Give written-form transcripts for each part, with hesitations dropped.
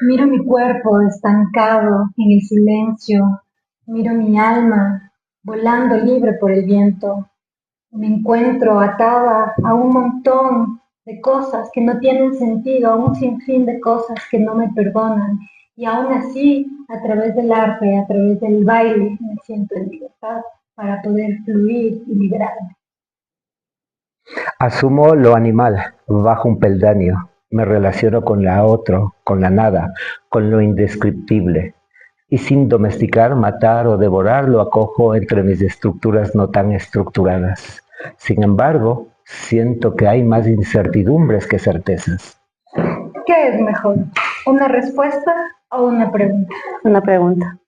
Miro mi cuerpo estancado en el silencio, miro mi alma volando libre por el viento. Me encuentro atada a un montón de cosas que no tienen sentido, a un sinfín de cosas que no me perdonan. Y aún así, a través del arte, a través del baile, me siento en libertad para poder fluir y liberarme. Asumo lo animal, bajo un peldaño. Me relaciono con la otro, con la nada, con lo indescriptible. Y sin domesticar, matar o devorar, lo acojo entre mis estructuras no tan estructuradas. Sin embargo, siento que hay más incertidumbres que certezas. ¿Qué es mejor? ¿Una respuesta o una pregunta? Una pregunta.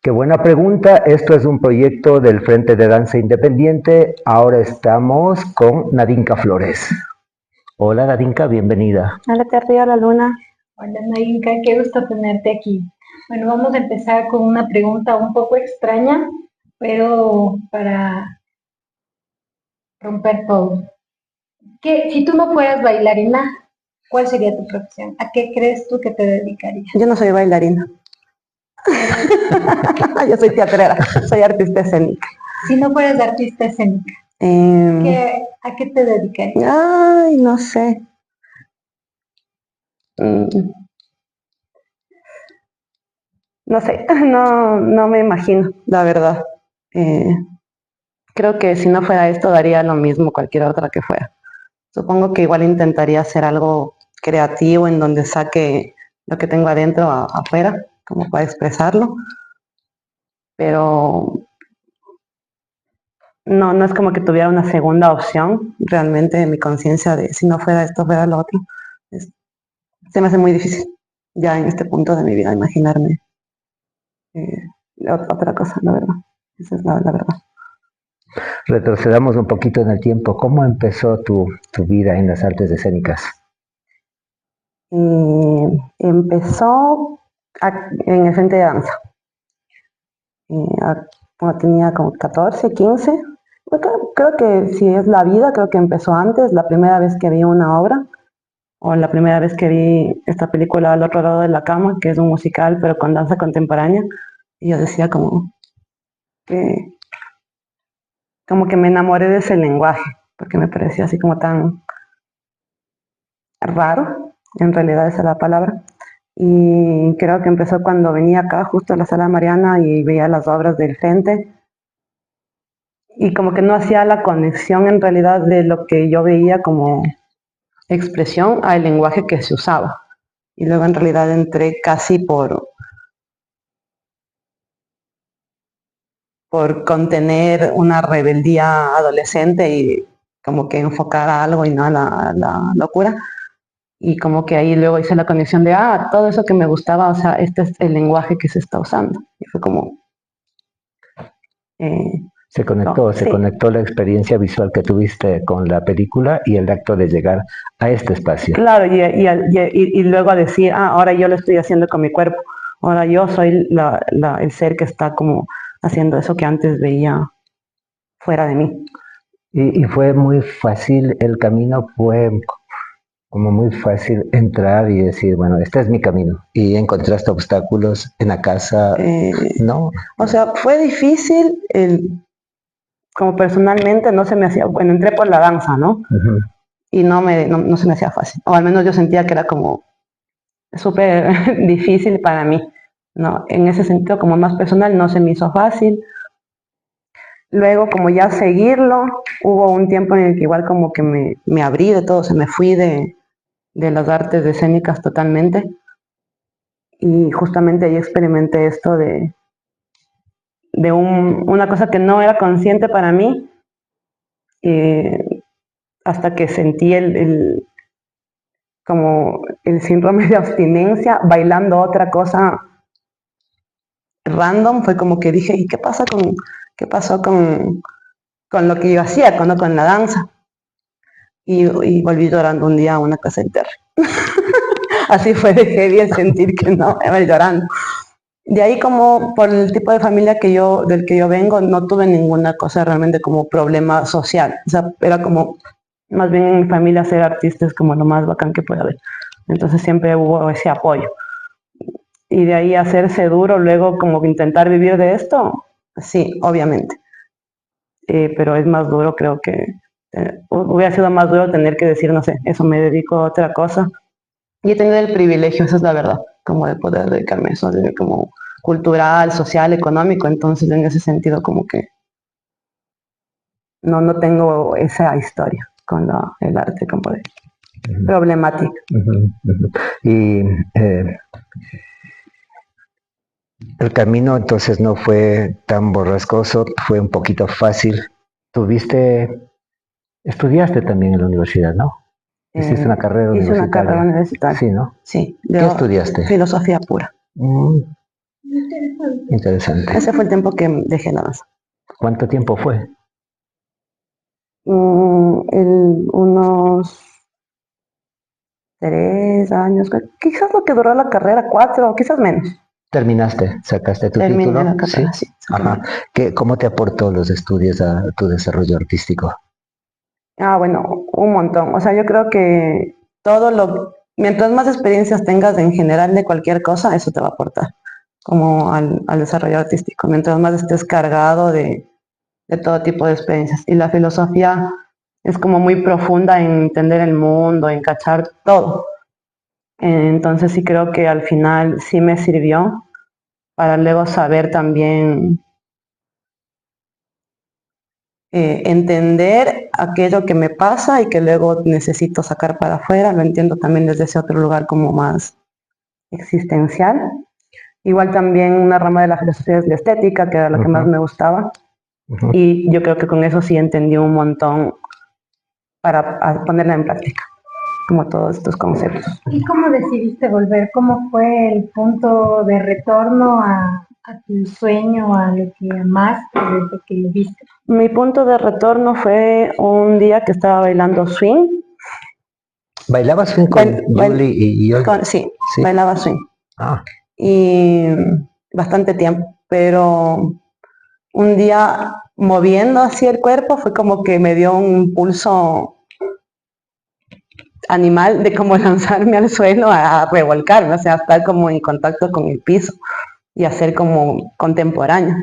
Qué buena pregunta. Esto es un proyecto del Frente de Danza Independiente. Ahora estamos con Nadinka Flores. Hola Nadinka, bienvenida. Hola Terry, hola Luna. Hola Nainka, qué gusto tenerte aquí. Bueno, vamos a empezar con una pregunta un poco extraña, pero para romper todo. Si tú no fueras bailarina, ¿cuál sería tu profesión? ¿A qué crees tú que te dedicarías? Yo no soy bailarina. Yo soy teatrera, soy artista escénica. Si no fueras artista escénica, ¿a qué te dedicarías? Ay, no sé. Mm, no sé, no me imagino, la verdad. Eh, Creo que si no fuera esto, daría lo mismo cualquier otra que fuera. Supongo que igual intentaría hacer algo creativo en donde saque lo que tengo adentro afuera, como para expresarlo, pero no es como que tuviera una segunda opción, realmente mi conciencia de si no fuera esto, fuera lo otro. Es- Se me hace muy difícil ya en este punto de mi vida imaginarme eh, otra cosa, la verdad. Esa es la verdad. Retrocedamos un poquito en el tiempo. ¿Cómo empezó tu vida en las artes escénicas? Empezó en el frente de danza. Cuando tenía como 14, 15. Creo que si es la vida, creo que empezó antes, la primera vez que vi una obra, o la primera vez que vi esta película Al otro lado de la cama, que es un musical, pero con danza contemporánea. Y yo decía que, como que me enamoré de ese lenguaje, porque me parecía así como tan raro, en realidad esa es la palabra. Y creo que empezó cuando venía acá, justo a la Sala Mariana, y veía las obras del frente. Y como que no hacía la conexión en realidad de lo que yo veía como expresión al lenguaje que se usaba. Y luego en realidad entré casi por contener una rebeldía adolescente y como que enfocar a algo y no a la locura. Y como que ahí luego hice la conexión de, todo eso que me gustaba, o sea, este es el lenguaje que se está usando. Y fue como... Se sí, conectó la experiencia visual que tuviste con la película y el acto de llegar a este espacio. claro, y luego decir, ahora yo lo estoy haciendo con mi cuerpo, ahora yo soy el ser que está como haciendo eso que antes veía fuera de mí. Y fue muy fácil, el camino fue como muy fácil entrar y decir, bueno, este es mi camino. Y encontraste obstáculos en la casa, ¿no? O sea, fue difícil, como personalmente no se me hacía, bueno, entré por la danza, ¿no? Uh-huh. Y no se me hacía fácil, o al menos yo sentía que era como súper difícil para mí, ¿no? En ese sentido, como más personal, no se me hizo fácil. Luego, como ya seguirlo, hubo un tiempo en el que igual como que me abrí de todo, se me fui de las artes escénicas totalmente. Y justamente ahí experimenté esto de una cosa que no era consciente para mí, hasta que sentí como el síndrome de abstinencia bailando otra cosa random. Fue como que dije, ¿y qué pasó con lo que yo hacía, con la danza? Y volví llorando un día a una casa interna. Así fue de heavy el sentir que no, iba llorando. De ahí, como por el tipo de familia del que yo vengo, no tuve ninguna cosa realmente como problema social. O sea, era como, más bien en mi familia ser artista es como lo más bacán que puede haber. Entonces siempre hubo ese apoyo. Y de ahí hacerse duro, luego como intentar vivir de esto, sí, obviamente. Pero es más duro, creo que hubiera sido más duro tener que decir, no sé, eso me dedico a otra cosa. Y he tenido el privilegio, esa es la verdad, como de poder dedicarme a eso, como cultural, social, económico. Entonces en ese sentido como que no tengo esa historia con el arte como de problemática. Y el camino entonces no fue tan borrascoso, fue un poquito fácil. Estudiaste también en la universidad, ¿no? Hiciste una carrera Hice universitaria. una carrera universitaria. Sí, ¿no? Sí. ¿Qué estudiaste? Filosofía pura. Interesante. Ese fue el tiempo que dejé la danza. ¿Cuánto tiempo fue? Unos 3 años, quizás lo que duró la carrera, 4, quizás menos. ¿Terminaste? ¿Sacaste tu Terminé título? la carrera, sí. Ajá. ¿Cómo te aportó los estudios a tu desarrollo artístico? Bueno, un montón. O sea, yo creo que mientras más experiencias tengas en general de cualquier cosa, eso te va a aportar como al desarrollo artístico. Mientras más estés cargado de todo tipo de experiencias. Y la filosofía es como muy profunda en entender el mundo, en cachar todo. Entonces sí creo que al final sí me sirvió para luego saber también entender aquello que me pasa y que luego necesito sacar para afuera. Lo entiendo también desde ese otro lugar como más existencial. Igual también una rama de la filosofía es la estética, que era la que más me gustaba. Y yo creo que con eso sí entendí un montón para ponerla en práctica, como todos estos conceptos. ¿Y cómo decidiste volver? ¿Cómo fue el punto de retorno a tu sueño, a lo que amaste desde que lo viste? Mi punto de retorno fue un día que estaba bailando swing. ¿Bailabas swing con Julie y Olga? Sí, bailaba swing. Ah. Y bastante tiempo, pero un día moviendo así el cuerpo fue como que me dio un impulso animal de como lanzarme al suelo a revolcarme, o sea, estar como en contacto con el piso y hacer como contemporáneo.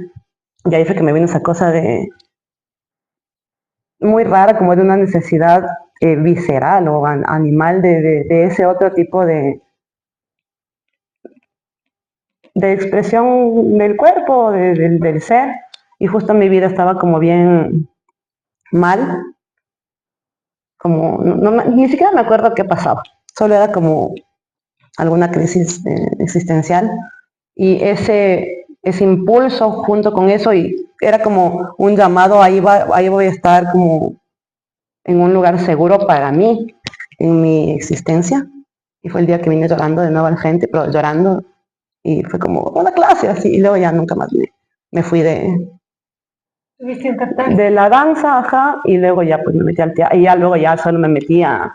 Y ahí fue que me vino esa cosa de muy rara, como de una necesidad visceral o animal de ese otro tipo de expresión del cuerpo, del ser. Y justo mi vida estaba como bien mal, como ni siquiera me acuerdo qué pasaba, solo era como alguna crisis existencial. Y ese impulso junto con eso, y era como un llamado, ahí voy a estar como en un lugar seguro para mí, en mi existencia. Y fue el día que vine llorando de nuevo al frente, pero llorando, y fue como una clase así, y luego ya nunca más me fui de la danza, ajá, y luego ya pues me metí al teatro, y ya luego ya solo me metí a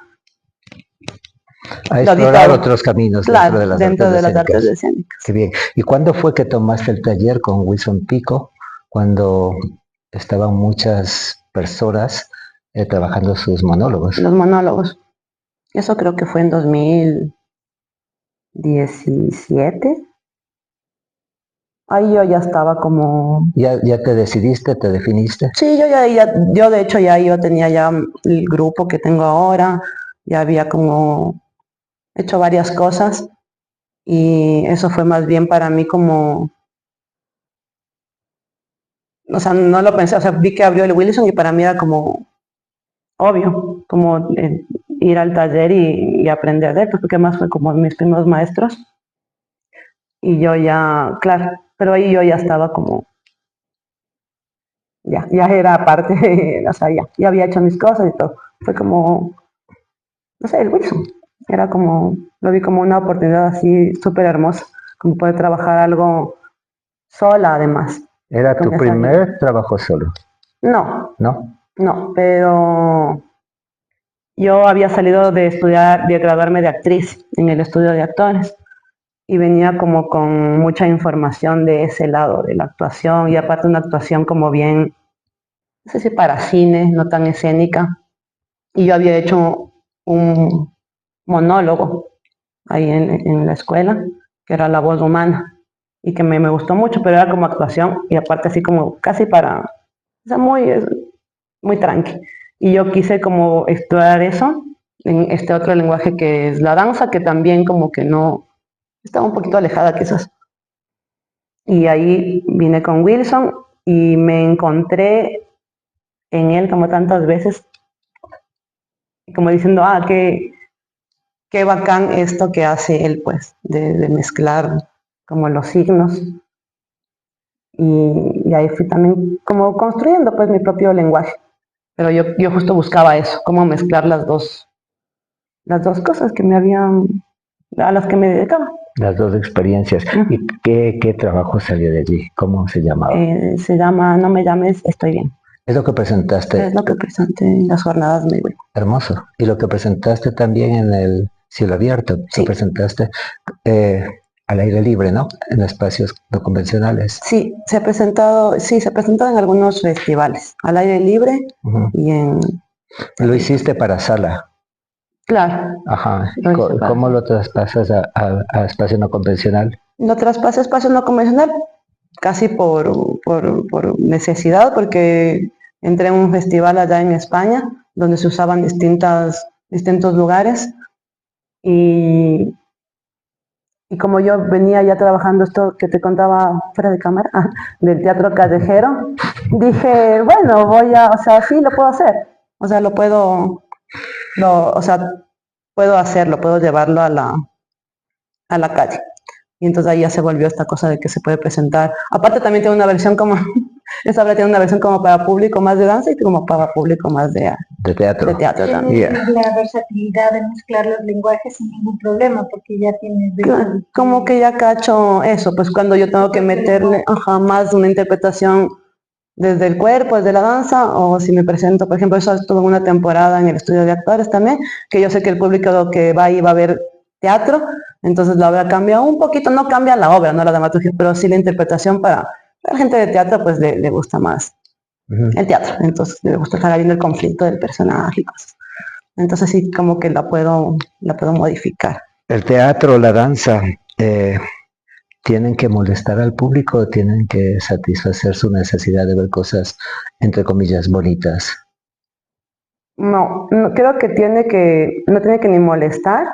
explorar otros caminos, claro, dentro de las artes escénicas. Qué bien. ¿Y cuándo fue que tomaste el taller con Wilson Pico? Cuando estaban muchas personas trabajando sus monólogos. Los monólogos. Eso creo que fue en 2017. Ahí yo ya estaba como... ¿Ya te decidiste, te definiste? Sí, yo de hecho yo tenía ya el grupo que tengo ahora, ya había como hecho varias cosas, y eso fue más bien para mí como, o sea, no lo pensé, o sea, vi que abrió el Wilson y para mí era como obvio, como ir al taller y aprender de él, porque más fue como mis primeros maestros. Y yo ya, claro, pero ahí yo ya estaba como, ya era parte de, o sea, ya había hecho mis cosas y todo. Fue como, no sé, el Wilson. Era como, lo vi como una oportunidad así súper hermosa, como poder trabajar algo sola además. ¿Era tu primer trabajo solo? No. ¿No? No, pero yo había salido de estudiar, de graduarme de actriz en el estudio de actores, y venía como con mucha información de ese lado, de la actuación, y aparte una actuación como bien, no sé si para cine, no tan escénica. Y yo había hecho un monólogo ahí en la escuela, que era La Voz Humana, y que me gustó mucho, pero era como actuación, y aparte así como casi para, o sea, muy tranqui. Y yo quise como explorar eso en este otro lenguaje que es la danza, que también como que no, estaba un poquito alejada quizás. Y ahí vine con Wilson y me encontré en él como tantas veces, como diciendo, qué bacán esto que hace él, pues, de mezclar como los signos. Y ahí fui también como construyendo pues mi propio lenguaje. Pero yo justo buscaba eso, cómo mezclar las dos cosas a las que me dedicaba. Las dos experiencias. ¿Y qué trabajo salió de allí? ¿Cómo se llamaba? Se llama No me llames, estoy bien. Es lo que presentaste. Es lo que presenté en las jornadas muy buenas. Hermoso. Y lo que presentaste también en el cielo abierto, Sí. Lo presentaste al aire libre, ¿no? En espacios no convencionales. Sí, se ha presentado en algunos festivales, al aire libre y en... Lo hiciste para sala. Claro. Ajá. ¿Cómo lo traspasas a espacio no convencional? Lo traspasé a espacio no convencional, casi por necesidad, porque entré en un festival allá en España, donde se usaban distintos lugares, y como yo venía ya trabajando esto que te contaba fuera de cámara, del teatro callejero, dije, bueno, o sea, sí, lo puedo hacer, o sea, puedo hacerlo, puedo llevarlo a la calle. Y entonces ahí ya se volvió esta cosa de que se puede presentar. Aparte también tiene una versión como, esa obra tiene una versión como para público más de danza y como para público más de teatro. De teatro también. La versatilidad de mezclar los lenguajes sin ningún problema, porque ya tienes... Como que ya cacho eso, pues cuando yo tengo que meterle más una interpretación desde el cuerpo, desde la danza, o si me presento, por ejemplo, eso estuvo en una temporada en el estudio de actores también, que yo sé que el público que va ahí va a ver teatro, entonces la obra cambia un poquito, no cambia la obra, no la dramaturgia, pero sí la interpretación para la gente de teatro, pues le gusta más el teatro, entonces le gusta estar viendo el conflicto del personaje y cosas. Entonces sí, como que la puedo modificar. El teatro, la danza, ¿tienen que molestar al público o tienen que satisfacer su necesidad de ver cosas, entre comillas, bonitas? No, creo que no tiene que ni molestar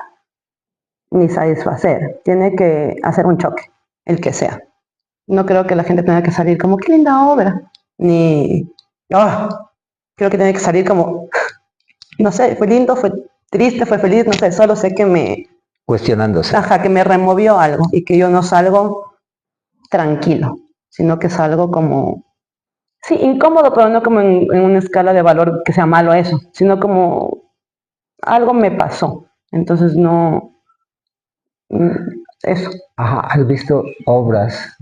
ni satisfacer, tiene que hacer un choque, el que sea. No creo que la gente tenga que salir como, qué linda obra, ni, creo que tiene que salir como, no sé, fue lindo, fue triste, fue feliz, no sé, solo sé que cuestionándose. Que me removió algo y que yo no salgo tranquilo, sino que salgo como, sí, incómodo, pero no como en una escala de valor que sea malo eso, sino como algo me pasó. Entonces no, eso. Ajá, ¿has visto obras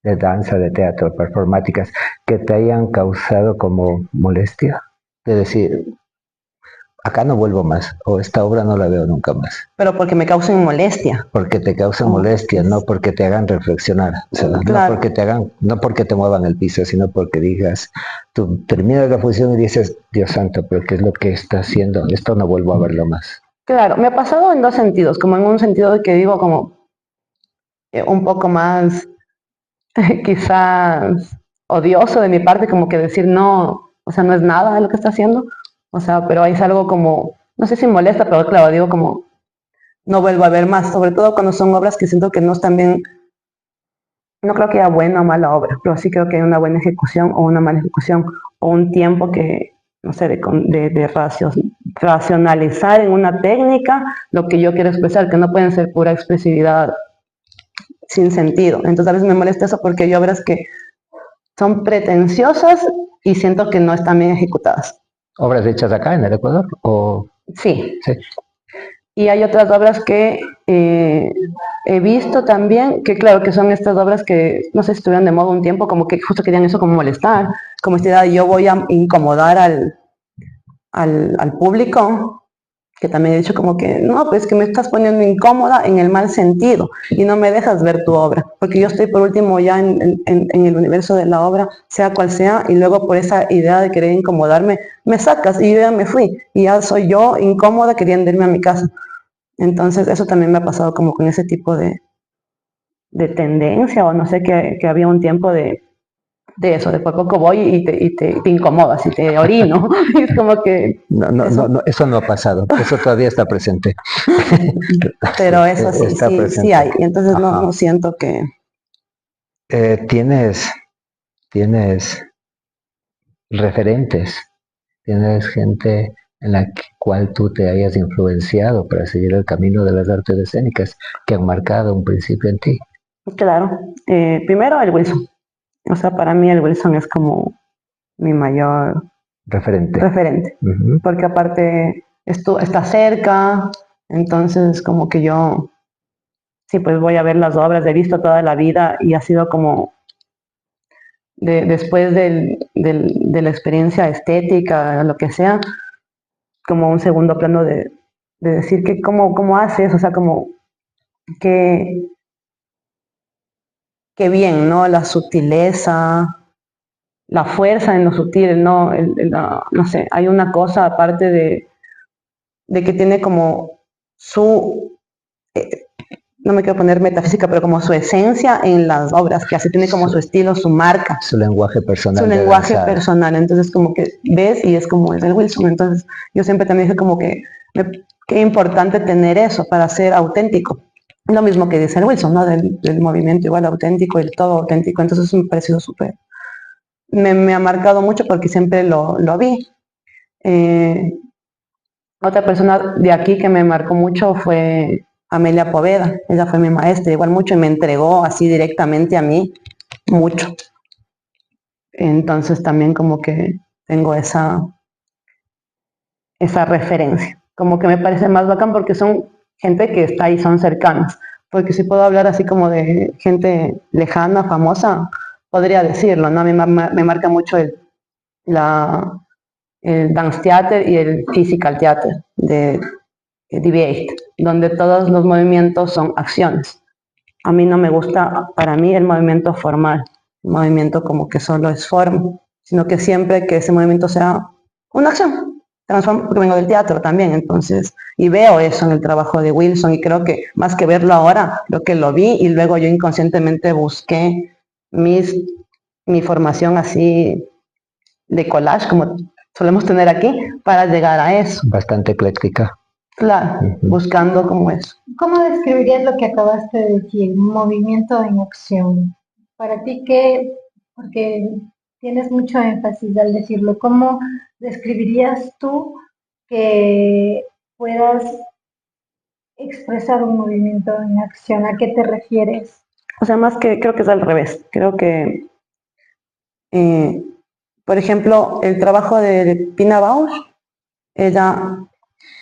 de danza, de teatro, performáticas que te hayan causado como molestia? De decir, acá no vuelvo más, o esta obra no la veo nunca más. Pero porque me causen molestia. Porque te causan molestia, no porque te hagan reflexionar. O sea, claro. No porque te muevan el piso, sino porque digas, tú terminas la función y dices, Dios santo, pero ¿qué es lo que está haciendo? Esto no vuelvo a verlo más. Claro, me ha pasado en dos sentidos, como en un sentido de que digo como un poco más quizás odioso de mi parte, como que decir no, o sea, no es nada de lo que está haciendo, o sea, pero ahí es algo como, no sé si molesta, pero claro, digo como, no vuelvo a ver más, sobre todo cuando son obras que siento que no están bien, no creo que haya buena o mala obra, pero sí creo que hay una buena ejecución o una mala ejecución, o un tiempo que, no sé, de racionalizar en una técnica lo que yo quiero expresar, que no pueden ser pura expresividad sin sentido. Entonces a veces me molesta eso porque hay obras que son pretenciosas y siento que no están bien ejecutadas. ¿Obras hechas acá en el Ecuador? ¿O? Sí. Y hay otras obras que he visto también, que claro, que son estas obras que no sé si estuvieron de moda un tiempo, como que justo querían eso como molestar, como esta idea de yo voy a incomodar al público, que también he dicho como que, no, pues que me estás poniendo incómoda en el mal sentido y no me dejas ver tu obra, porque yo estoy por último ya en el universo de la obra, sea cual sea, y luego por esa idea de querer incomodarme, me sacas y yo ya me fui, y ya soy yo incómoda queriendo irme a mi casa. Entonces eso también me ha pasado como con ese tipo de tendencia, o no sé, que había un tiempo de eso, de por poco voy te incomodas y te orino. Y es como que... Eso no ha pasado, eso todavía está presente. Pero eso sí, Está sí, presente. sí hay. Y entonces no Ajá. siento que... Tienes referentes, tienes gente en la cual tú te hayas influenciado para seguir el camino de las artes escénicas que han marcado un principio en ti. Claro, primero el Wilson. O sea, para mí el Wilson es como mi mayor referente. Uh-huh. Porque aparte está cerca, entonces como que yo, sí, pues voy a ver las obras, he visto toda la vida y ha sido como después de la experiencia estética, lo que sea, como un segundo plano de decir que cómo haces, o sea, como que bien, ¿no? La sutileza, la fuerza en lo sutil, ¿no? No sé, hay una cosa aparte de que tiene como su, no me quiero poner metafísica, pero como su esencia en las obras que hace, tiene como su estilo, su marca. Su lenguaje personal. Su lenguaje personal, entonces como que ves y es como es el Wilson, entonces yo siempre también dije como que qué importante tener eso para ser auténtico. Lo mismo que dice el Wilson, ¿no? Del movimiento igual auténtico, el todo auténtico, entonces me ha parecido súper. Me ha marcado mucho porque siempre lo vi. Otra persona de aquí que me marcó mucho fue Amelia Poveda, ella fue mi maestra, igual mucho, y me entregó así directamente a mí mucho. Entonces también como que tengo esa referencia. Como que me parece más bacán porque son gente que está ahí, son cercanas. Porque si puedo hablar así como de gente lejana, famosa, podría decirlo, ¿no? A mí me marca mucho el dance theater y el physical theater de DB8, donde todos los movimientos son acciones. A mí no me gusta, para mí, el movimiento formal, el movimiento como que solo es forma, sino que siempre que ese movimiento sea una acción, porque vengo del teatro también, entonces, y veo eso en el trabajo de Wilson, y creo que más que verlo ahora, creo que lo vi, y luego yo inconscientemente busqué mi formación así de collage, como solemos tener aquí, para llegar a eso. Bastante ecléctica. Claro, buscando como eso. ¿Cómo describirías lo que acabaste de decir, movimiento en acción? Para ti, ¿qué? Porque tienes mucho énfasis al decirlo. ¿Cómo describirías tú que puedas expresar un movimiento en acción? ¿A qué te refieres? O sea, más que creo que es al revés. Creo que, por ejemplo, el trabajo de Pina Bausch, ella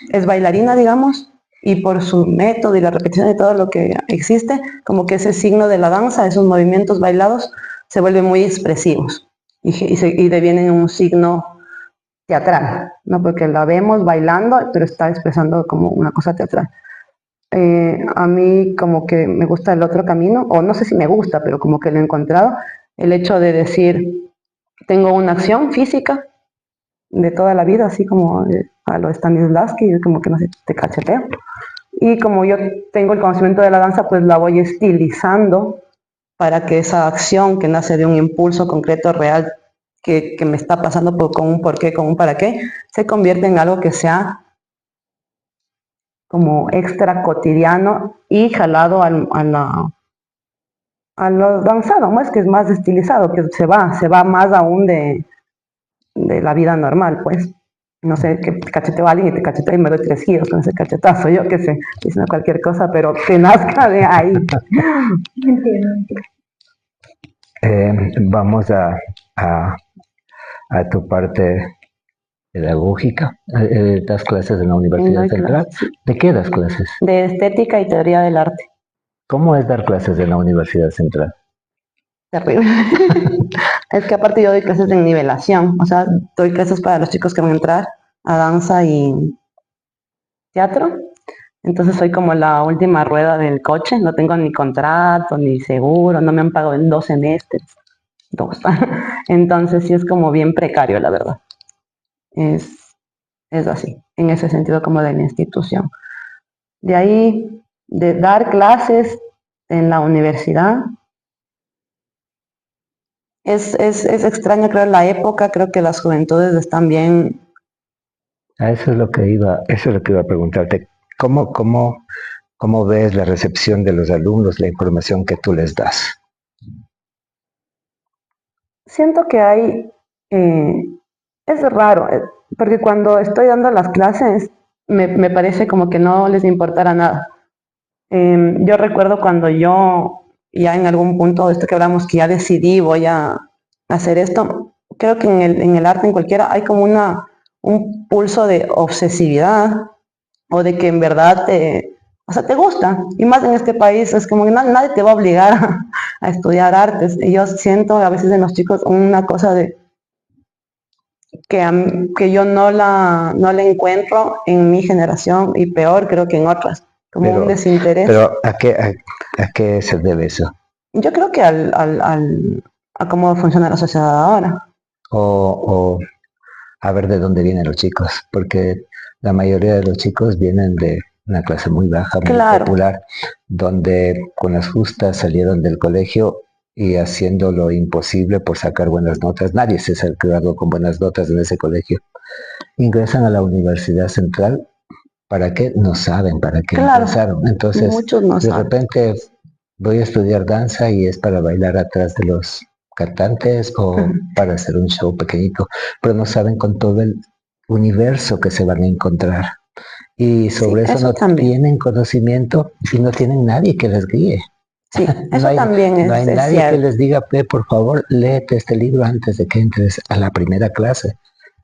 es bailarina, digamos, y por su método y la repetición de todo lo que existe, como que ese signo de la danza, esos movimientos bailados, se vuelven muy expresivos y devienen un signo teatral, ¿no? Porque la vemos bailando, pero está expresando como una cosa teatral. A mí como que me gusta el otro camino, o no sé si me gusta, pero como que lo he encontrado, el hecho de decir, tengo una acción física de toda la vida, así como a lo Stanislavski, como que no sé, te cacheteo. Y como yo tengo el conocimiento de la danza, pues la voy estilizando para que esa acción que nace de un impulso concreto, real, que me está pasando con un porqué, con un para qué, se convierte en algo que sea como extra cotidiano y jalado a lo danzado, ¿no? Es que es más estilizado, que se va más aún de la vida normal, pues. No sé, que cacheteo a alguien y te cachetea y me doy 3 giros con ese cachetazo, yo qué sé, diciendo cualquier cosa, pero que nazca de ahí. Vamos a tu parte pedagógica. ¿Das clases en la Universidad Central? ¿De qué das clases? De estética y teoría del arte. ¿Cómo es dar clases en la Universidad Central? Terrible. Es que aparte yo doy clases de nivelación, o sea, doy clases para los chicos que van a entrar a danza y teatro. Entonces soy como la última rueda del coche, no tengo ni contrato, ni seguro, no me han pagado en 2 semestres. 2. Entonces sí es como bien precario, la verdad. Es así, en ese sentido como de la institución. De ahí, de dar clases en la universidad. Es extraño, creo, la época, creo que las juventudes están bien. Eso es lo que iba a preguntarte. ¿Cómo ves la recepción de los alumnos, la información que tú les das? Siento que es raro, porque cuando estoy dando las clases, me parece como que no les importara nada. Yo recuerdo cuando yo ya en algún punto de esto que hablamos, que ya decidí, voy a hacer esto, creo que en el arte, en cualquiera, hay como un pulso de obsesividad o de que en verdad o sea, te gusta. Y más en este país, es como que nadie te va a obligar a estudiar artes. Y yo siento a veces en los chicos una cosa de que yo no la encuentro en mi generación y peor creo que en otras, como un desinterés. Pero ¿a qué se debe eso? Yo creo que a cómo funciona la sociedad ahora. O a ver de dónde vienen los chicos, porque la mayoría de los chicos vienen de una clase muy baja, muy Claro. popular, donde con las justas salieron del colegio y haciendo lo imposible por sacar buenas notas. Nadie se graduó con buenas notas en ese colegio. Ingresan a la Universidad Central. ¿Para qué? No saben para qué Claro, ingresaron. Entonces, muchos no de saben. repente voy a estudiar danza y es para bailar atrás de los cantantes o para hacer un show pequeñito, pero no saben con todo el universo que se van a encontrar. Y sobre Sí, eso eso no también. tienen conocimiento y no tienen nadie que les guíe. Sí, No eso hay, también no hay es nadie que cierto. les diga, por favor, léete este libro antes de que entres a la primera clase.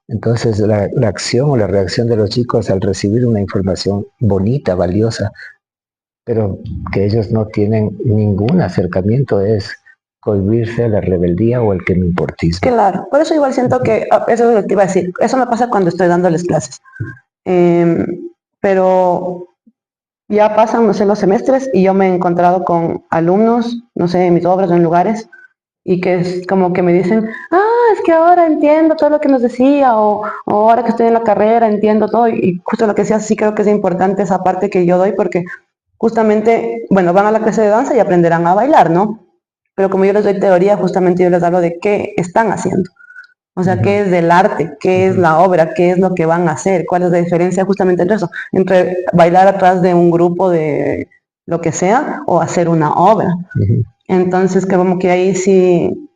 Entonces, la acción o la reacción de los chicos al recibir una información bonita, valiosa, pero que ellos no tienen ningún acercamiento, es cohibirse a la rebeldía o el que me importismo. Claro, por eso igual siento que, eso es lo que te iba a decir, eso me pasa cuando estoy dándoles clases. Em, pero ya pasan, no sé, los semestres y yo me he encontrado con alumnos, no sé, en mis obras o en lugares, y que es como que me dicen, es que ahora entiendo todo lo que nos decía, o ahora que estoy en la carrera entiendo todo, y justo lo que decías, sí creo que es importante esa parte que yo doy, porque justamente, bueno, van a la clase de danza y aprenderán a bailar, ¿no? Pero como yo les doy teoría, justamente yo les hablo de qué están haciendo. O sea, qué es del arte, qué es la obra, qué es lo que van a hacer, cuál es la diferencia justamente entre eso, entre bailar atrás de un grupo de lo que sea o hacer una obra. Entonces, que como que ahí sí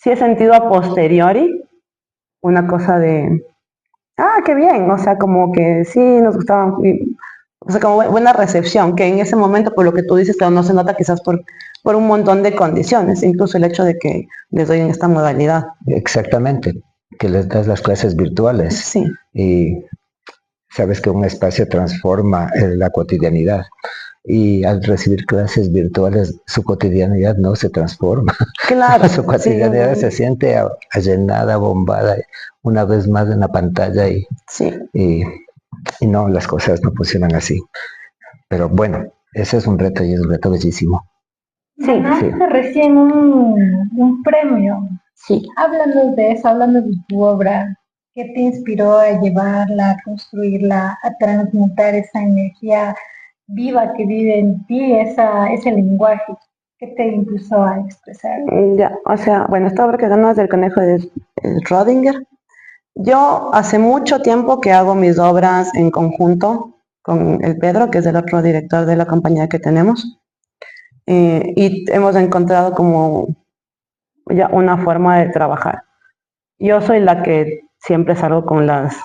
he sentido a posteriori una cosa de, qué bien, o sea, como que sí nos gustaba, o sea, como buena recepción, que en ese momento, por lo que tú dices, que no se nota quizás por un montón de condiciones, incluso el hecho de que les doy en esta modalidad. Exactamente, que les das las clases virtuales. Sí. Y sabes que un espacio transforma la cotidianidad. Y al recibir clases virtuales, su cotidianidad no se transforma. Claro, Su cotidianidad se siente allenada, bombada, una vez más en la pantalla sí. y no, las cosas no funcionan así. Pero bueno, ese es un reto y es un reto bellísimo. Ganaste recién un premio. Sí. Háblanos de eso, háblanos de tu obra. ¿Qué te inspiró a llevarla, a construirla, a transmutar esa energía viva que vive en ti, ese lenguaje? ¿Qué te impulsó a expresar? Ya, o sea, bueno, esta obra que ganó es del conejo de Schrödinger. Yo hace mucho tiempo que hago mis obras en conjunto con el Pedro, que es el otro director de la compañía que tenemos, y hemos encontrado como ya una forma de trabajar. Yo soy la que siempre salgo con las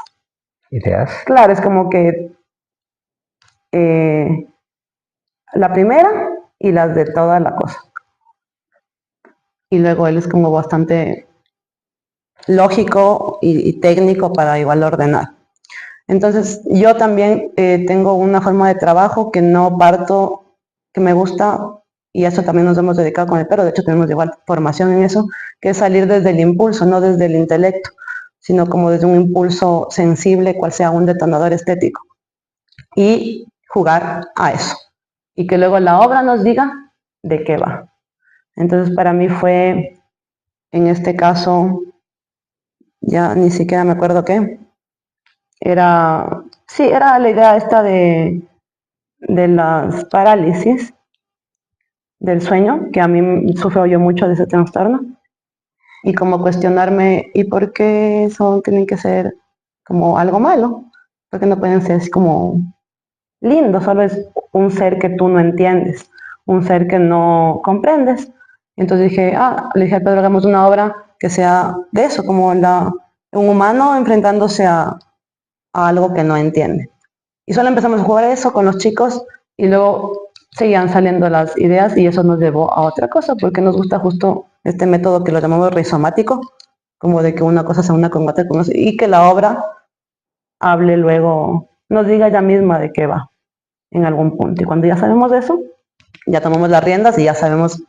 ideas. Claro, es como que la primera y las de toda la cosa. Y luego él es como bastante lógico y técnico para igual ordenar. Entonces, yo también tengo una forma de trabajo que no parto, que me gusta, y a eso también nos hemos dedicado con el perro, de hecho tenemos igual formación en eso, que es salir desde el impulso, no desde el intelecto, sino como desde un impulso sensible, cual sea un detonador estético, y jugar a eso. Y que luego la obra nos diga de qué va. Entonces, para mí fue, en este caso, ya ni siquiera me acuerdo qué, era la idea esta de de las parálisis del sueño, que a mí sufro yo mucho de ese trastorno, y como cuestionarme, ¿y por qué eso tienen que ser como algo malo? ¿Por qué no pueden ser así como lindo? Solo es un ser que tú no entiendes, un ser que no comprendes. Entonces dije, le dije a Pedro, hagamos una obra que sea de eso, como un humano enfrentándose a algo que no entiende. Y solo empezamos a jugar eso con los chicos y luego seguían saliendo las ideas y eso nos llevó a otra cosa, porque nos gusta justo este método que lo llamamos rizomático, como de que una cosa se una con otra, y que la obra hable luego, nos diga ella misma de qué va en algún punto. Y cuando ya sabemos de eso, ya tomamos las riendas y ya sabemos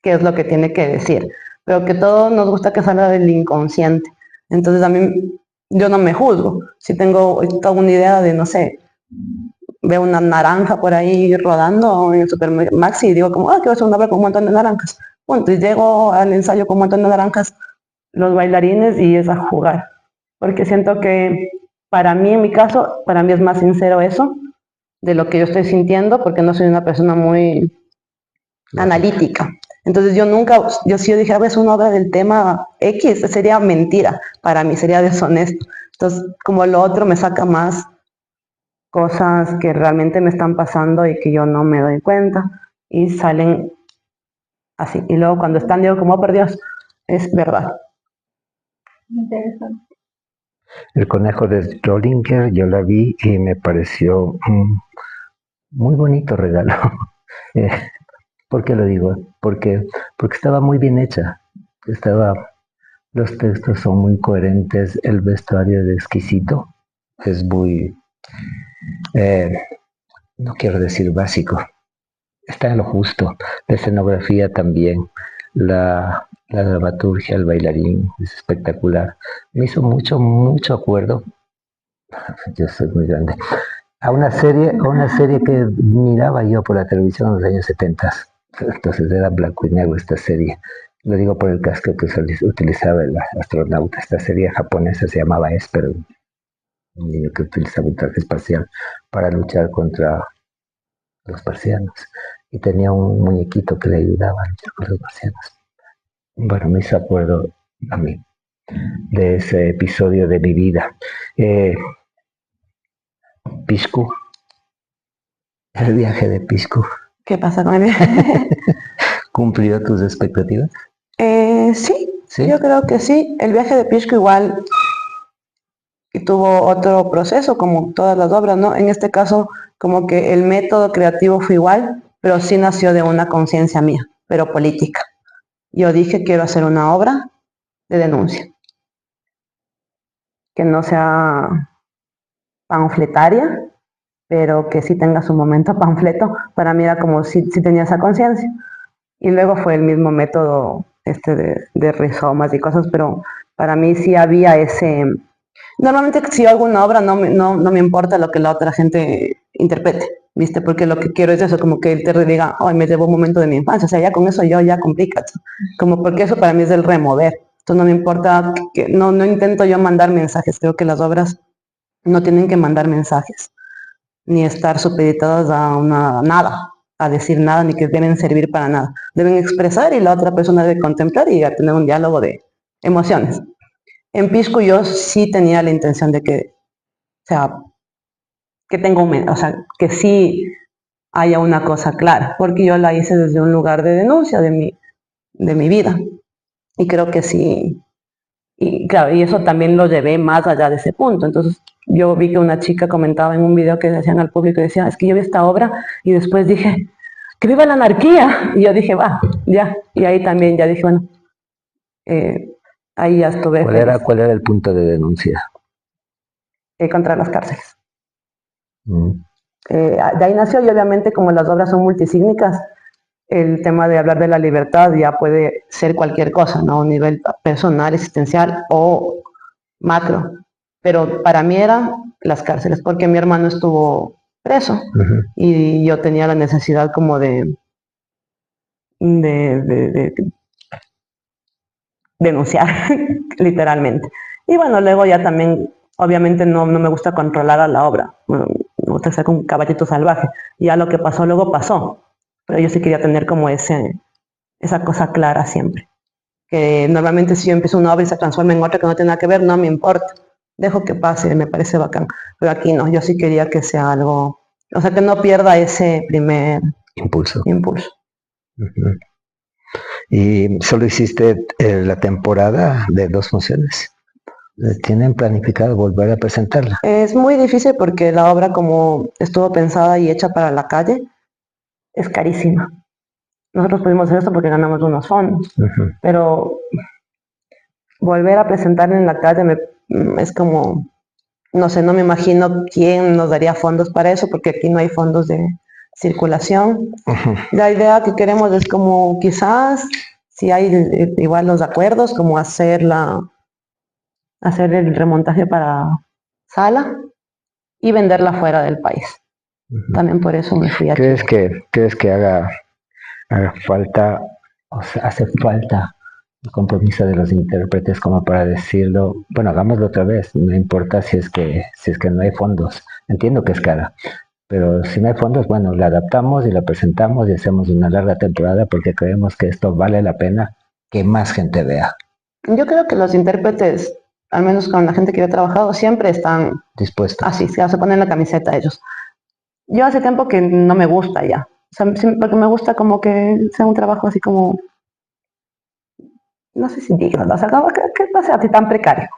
qué es lo que tiene que decir. Pero que todo nos gusta que salga del inconsciente. Entonces a mí, yo no me juzgo. Si tengo una idea de, no sé, veo una naranja por ahí rodando en el Supermaxi y digo como, que va a ser una obra con un montón de naranjas. Punto. Y llego al ensayo con un montón de naranjas, los bailarines, y es a jugar. Porque siento que para mí, en mi caso, para mí es más sincero eso, de lo que yo estoy sintiendo, porque no soy una persona muy analítica. Entonces si yo dijera, es una obra del tema X, sería mentira para mí, sería deshonesto. Entonces, como lo otro me saca más cosas que realmente me están pasando y que yo no me doy cuenta y salen así. Y luego cuando están, digo, como, por Dios, es verdad. Interesante. El conejo de Schrödinger yo la vi y me pareció muy bonito regalo. ¿Por qué lo digo? Porque estaba muy bien hecha. Los textos son muy coherentes, el vestuario es exquisito, es muy, no quiero decir básico, está en lo justo. La escenografía también, la dramaturgia, el bailarín es espectacular. Me hizo mucho acuerdo, yo soy muy grande, a una serie que miraba yo por la televisión en los años 70. Entonces era blanco y negro esta serie. Lo digo por el casco que utilizaba el astronauta. Esta serie japonesa se llamaba Esper, un niño que utilizaba un traje espacial para luchar contra los marcianos. Y tenía un muñequito que le ayudaba a luchar contra los marcianos. Bueno, me hizo acuerdo a mí de ese episodio de mi vida. Piscu, el viaje de Piscu. ¿Qué pasa con él? ¿Cumplió tus expectativas? Sí, yo creo que sí. El viaje de Pisco igual tuvo otro proceso, como todas las obras, ¿no? En este caso, como que el método creativo fue igual, pero sí nació de una conciencia mía, pero política. Yo dije, quiero hacer una obra de denuncia, que no sea panfletaria, pero que sí tenga su momento panfleto. Para mí era como si tenía esa conciencia. Y luego fue el mismo método de rizomas y cosas, pero para mí sí había ese... Normalmente si yo hago una obra no me importa lo que la otra gente interprete, ¿viste? Porque lo que quiero es eso, como que él te diga, me llevó un momento de mi infancia, o sea, ya con eso yo ya cumplí, ¿cacho? Como porque eso para mí es el remover. Entonces no me importa, no intento yo mandar mensajes, creo que las obras no tienen que mandar mensajes, ni estar supeditadas a nada, a decir nada, ni que deben servir para nada. Deben expresar y la otra persona debe contemplar y a tener un diálogo de emociones. En Pisco yo sí tenía la intención de que, o sea, que sí haya una cosa clara, porque yo la hice desde un lugar de denuncia de mi vida. Y creo que sí, y claro, y eso también lo llevé más allá de ese punto. Entonces yo vi que una chica comentaba en un video que decían al público, decía, es que yo vi esta obra y después dije, ¡que viva la anarquía! Y yo dije, va, ya. Y ahí también ya dije, bueno, ahí ya estuve feliz. ¿Cuál era el punto de denuncia? Contra las cárceles. De ahí nació, y obviamente como las obras son multisígnicas, el tema de hablar de la libertad ya puede ser cualquier cosa, ¿no? A un nivel personal, existencial o macro. Pero para mí eran las cárceles, porque mi hermano estuvo preso y yo tenía la necesidad como de denunciar, literalmente. Y bueno, luego ya también, obviamente no me gusta controlar a la obra. Bueno, me gusta ser como un caballito salvaje. Ya lo que pasó luego pasó, pero yo sí quería tener como esa cosa clara siempre. Que normalmente si yo empiezo una obra y se transforma en otra que no tiene nada que ver, no me importa. Dejo que pase, me parece bacán. Pero aquí no, yo sí quería que sea algo, o sea, que no pierda ese primer Impulso. impulso. Ujú. ¿Y solo hiciste la temporada de 2 funciones? ¿Tienen planificado volver a presentarla? Es muy difícil porque la obra, como estuvo pensada y hecha para la calle, es carísima. Nosotros pudimos hacer esto porque ganamos unos fondos, Ujú. pero volver a presentar en la calle es como, no sé, no me imagino quién nos daría fondos para eso, porque aquí no hay fondos de circulación. Ujú. La idea que queremos es como quizás, si hay igual los acuerdos, como hacer el remontaje para sala y venderla fuera del país. Ujú. También por eso me fui a ¿Crees Chile. que haga falta, o sea, hace falta el compromiso de los intérpretes como para decirlo, bueno, hagámoslo otra vez, no importa si es que no hay fondos, entiendo que es cara, pero si no hay fondos, bueno, la adaptamos y la presentamos y hacemos una larga temporada porque creemos que esto vale la pena que más gente vea. Yo creo que los intérpretes, al menos con la gente que yo he trabajado, siempre están Dispuesto. así, se ponen la camiseta ellos. Yo hace tiempo que no me gusta ya, o sea, porque me gusta como que sea un trabajo así como, no sé si digno, o sea, como que no sea así tan precario,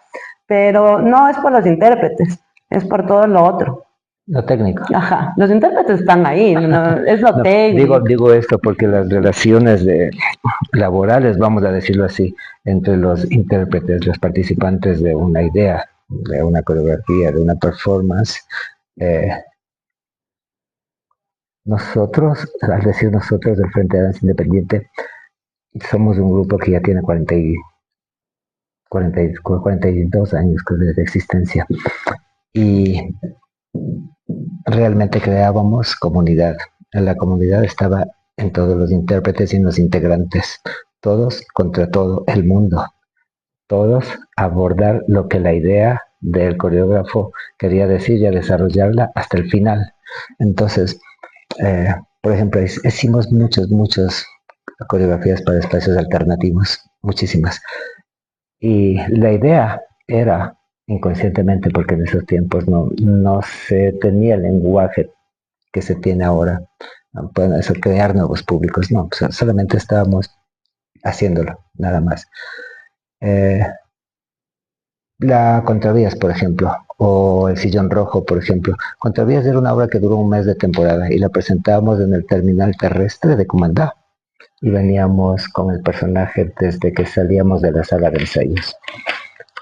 pero no es por los intérpretes, es por todo lo otro. Lo técnico. Ajá, los intérpretes están ahí, es lo No, técnico. digo esto porque las relaciones laborales, vamos a decirlo así, entre los intérpretes, los participantes de una idea, de una coreografía, de una performance, eh, nosotros, al decir nosotros del Frente de Danza Independiente, somos un grupo que ya tiene 42 años de existencia y realmente creábamos comunidad. La comunidad estaba en todos los intérpretes y en los integrantes, todos contra todo el mundo, todos abordar lo que la idea del coreógrafo quería decir y a desarrollarla hasta el final. Entonces, eh, por ejemplo, hicimos muchas coreografías para espacios alternativos, muchísimas. Y la idea era, inconscientemente, porque en esos tiempos no se tenía el lenguaje que se tiene ahora, pueden eso, crear nuevos públicos, no, solamente estábamos haciéndolo, nada más. Eh, la Contravías, por ejemplo, o El Sillón Rojo, por ejemplo. Contravías era una obra que duró un mes de temporada y la presentábamos en el terminal terrestre de Comandá y veníamos con el personaje desde que salíamos de la sala de ensayos.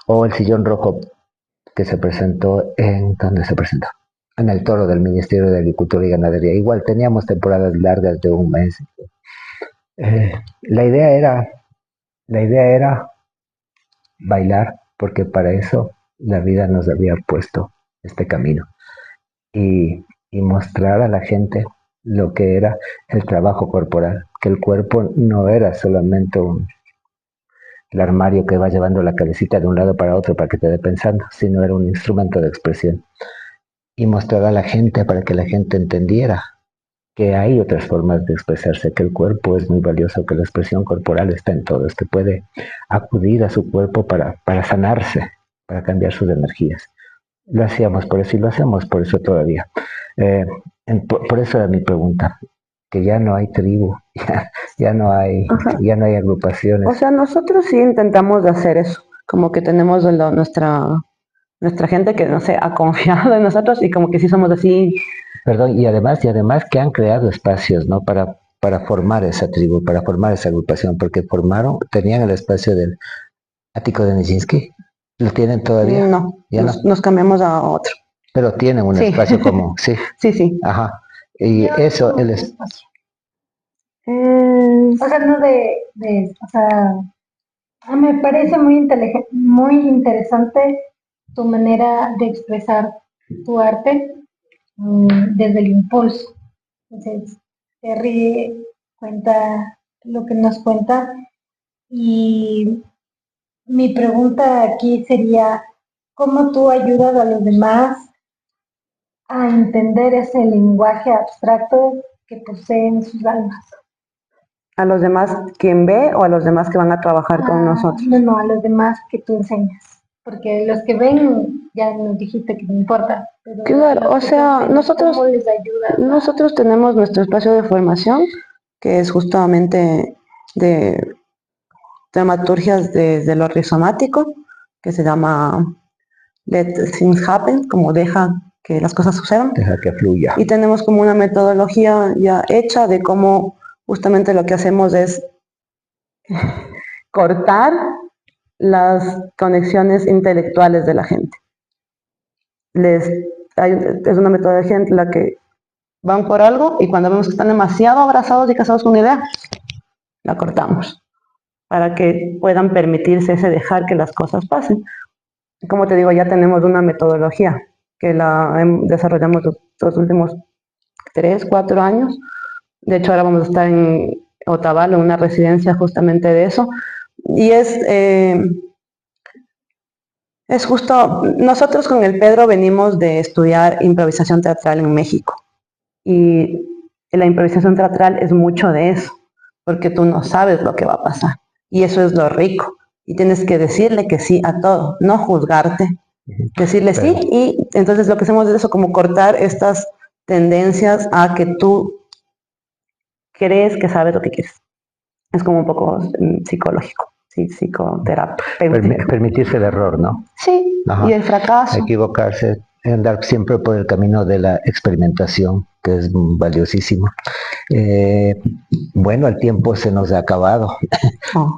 O El Sillón Rojo, que se presentó ¿dónde se presentó? En el Toro del Ministerio de Agricultura y Ganadería. Igual teníamos temporadas largas de un mes. Eh, la idea era, la idea era bailar, porque para eso la vida nos había puesto este camino y mostrar a la gente lo que era el trabajo corporal, que el cuerpo no era solamente el armario que va llevando la cabecita de un lado para otro para que te dé pensando, sino era un instrumento de expresión. Y mostrar a la gente para que la gente entendiera que hay otras formas de expresarse, que el cuerpo es muy valioso, que la expresión corporal está en todos, que puede acudir a su cuerpo para sanarse, para cambiar sus energías. Lo hacíamos por eso y lo hacemos por eso todavía. Eh, por eso era mi pregunta, que ya no hay tribu, ya no hay, ya no hay agrupaciones. O sea, nosotros sí intentamos de hacer eso, como que tenemos nuestra gente que, no sé, ha confiado en nosotros y como que sí somos así. Perdón, y además que han creado espacios, ¿no? Para formar esa tribu, para formar esa agrupación, porque tenían el espacio del Ático de Nijinsky, ¿lo tienen todavía? No, Ya no, nos cambiamos a otro. pero tienen un Sí, espacio como, sí, sí. ajá, y eso, él es, O sea, no o sea, me parece muy interesante tu manera de expresar tu arte desde el impulso. Entonces, Terry cuenta lo que nos cuenta y mi pregunta aquí sería, ¿cómo tú ayudas a los demás a entender ese lenguaje abstracto que poseen sus almas. ¿A los demás quien ve o a los demás que van a trabajar con nosotros? No, a los demás que tú enseñas. Porque los que ven, ya nos dijiste que no importa. Pero Claro, o sea, ¿cómo les ayudas? nosotros tenemos nuestro espacio de formación, que es justamente de dramaturgias desde lo rizomático, que se llama Let Things Happen, como deja que las cosas sucedan. Deja que fluya. Y tenemos como una metodología ya hecha de cómo justamente lo que hacemos es cortar las conexiones intelectuales de la gente. Es una metodología en la que van por algo y cuando vemos que están demasiado abrazados y casados con una idea, la cortamos para que puedan permitirse ese dejar que las cosas pasen. Como te digo, ya tenemos una metodología que la desarrollamos los últimos 3, 4 años. De hecho, ahora vamos a estar en Otavalo, en una residencia justamente de eso. Y es justo, nosotros con el Pedro venimos de estudiar improvisación teatral en México. Y la improvisación teatral es mucho de eso, porque tú no sabes lo que va a pasar. Y eso es lo rico. Y tienes que decirle que sí a todo, no juzgarte. Decirle sí, y entonces lo que hacemos es eso, como cortar estas tendencias a que tú crees que sabes lo que quieres. Es como un poco psicológico, sí, psicoterapéutico. Permitirse el error, ¿no? Sí, y el fracaso. Equivocarse, andar siempre por el camino de la experimentación, que es valiosísimo. Bueno, el tiempo se nos ha acabado.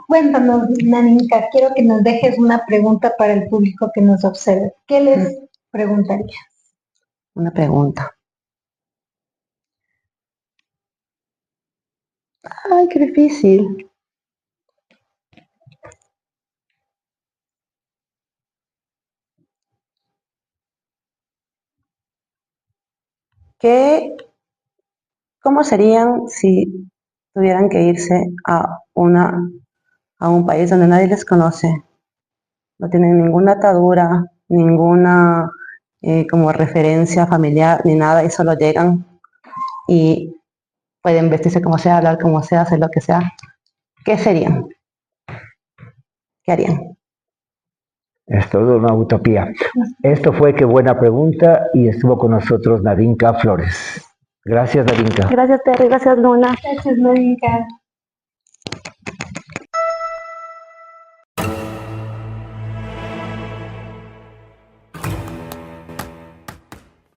Cuéntanos, Naninka, quiero que nos dejes una pregunta para el público que nos observe. ¿Qué les preguntarías? Una pregunta. Ay, qué difícil. ¿Cómo serían si tuvieran que irse a un país donde nadie les conoce? No tienen ninguna atadura, ninguna como referencia familiar ni nada, y solo llegan y pueden vestirse como sea, hablar como sea, hacer lo que sea. ¿Qué serían? ¿Qué harían? Es todo una utopía. Esto fue Qué buena pregunta y estuvo con nosotros Naninka Flores. Gracias, Naninka. Gracias, Terry. Gracias, Luna. Gracias, Naninka.